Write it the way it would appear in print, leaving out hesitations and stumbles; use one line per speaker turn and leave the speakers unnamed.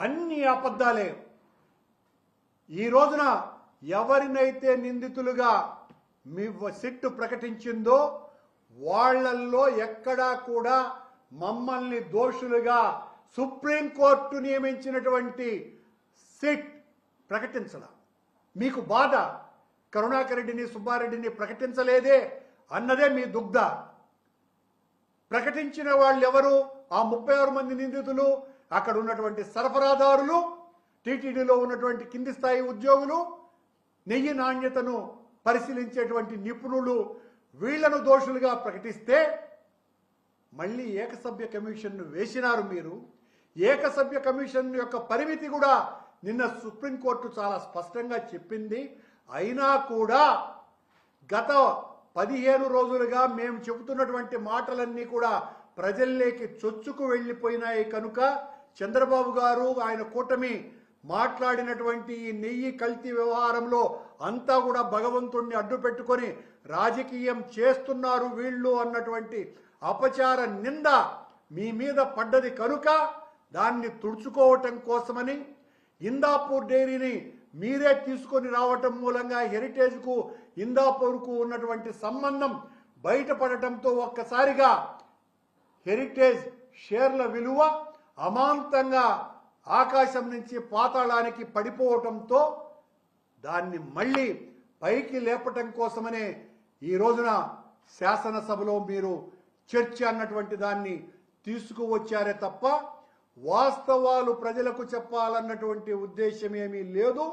అన్ని అబద్ధాలే. ఈ రోజున ఎవరినైతే నిందితులుగా మీ సిట్ ప్రకటించిందో వాళ్లల్లో ఎక్కడా కూడా మమ్మల్ని దోషులుగా సుప్రీంకోర్టు నియమించినటువంటి సిట్ ప్రకటించడం. మీకు బాధ కరుణాకర్ రెడ్డిని సుబ్బారెడ్డిని ప్రకటించలేదే అన్నదే మీ దుగ్ధ. ప్రకటించిన వాళ్ళు ఎవరు? ఆ 36 మంది నిందితులు, అక్కడ ఉన్నటువంటి సరఫరాదారులు, టీటీడీలో ఉన్నటువంటి కింది స్థాయి ఉద్యోగులు, నెయ్యి నాణ్యతను పరిశీలించేటువంటి నిపుణులు. వీళ్లను దోషులుగా ప్రకటిస్తే మళ్ళీ ఏకసభ్య కమిషన్ను వేసినారు మీరు. ఏకసభ్య కమిషన్ యొక్క పరిమితి కూడా నిన్న సుప్రీంకోర్టు చాలా స్పష్టంగా చెప్పింది. అయినా కూడా గత 15 రోజులుగా మేము చెబుతున్నటువంటి మాటలన్నీ కూడా ప్రజల్లోకి చొచ్చుకు వెళ్ళిపోయినాయి. కనుక చంద్రబాబు గారు ఆయన కూటమి మాట్లాడినటువంటి ఈ నెయ్యి కల్తీ వ్యవహారంలో అంతా కూడా భగవంతుణ్ణి అడ్డు పెట్టుకొని రాజకీయం చేస్తున్నారు వీళ్ళు అన్నటువంటి అపచార నింద మీ మీద పడ్డది. కనుక దాన్ని తుడుచుకోవటం కోసమని ఇందాపూర్ డైరీని మీరే తీసుకొని రావటం మూలంగా హెరిటేజ్కు ఇందాపూర్కు ఉన్నటువంటి సంబంధం బయటపడటంతో ఒక్కసారిగా హెరిటేజ్ షేర్ల విలువ అమాంతంగా ఆకాశం నుంచి పాతాళానికి పడిపోవటంతో దాన్ని మళ్ళీ పైకి లేపటం కోసమనే ఈ రోజున శాసనసభలో మీరు చర్చ అన్నటువంటి దాన్ని తీసుకువచ్చారే తప్ప వాస్తవాలు ప్రజలకు చెప్పాలన్నటువంటి ఉద్దేశం ఏమీ లేదు.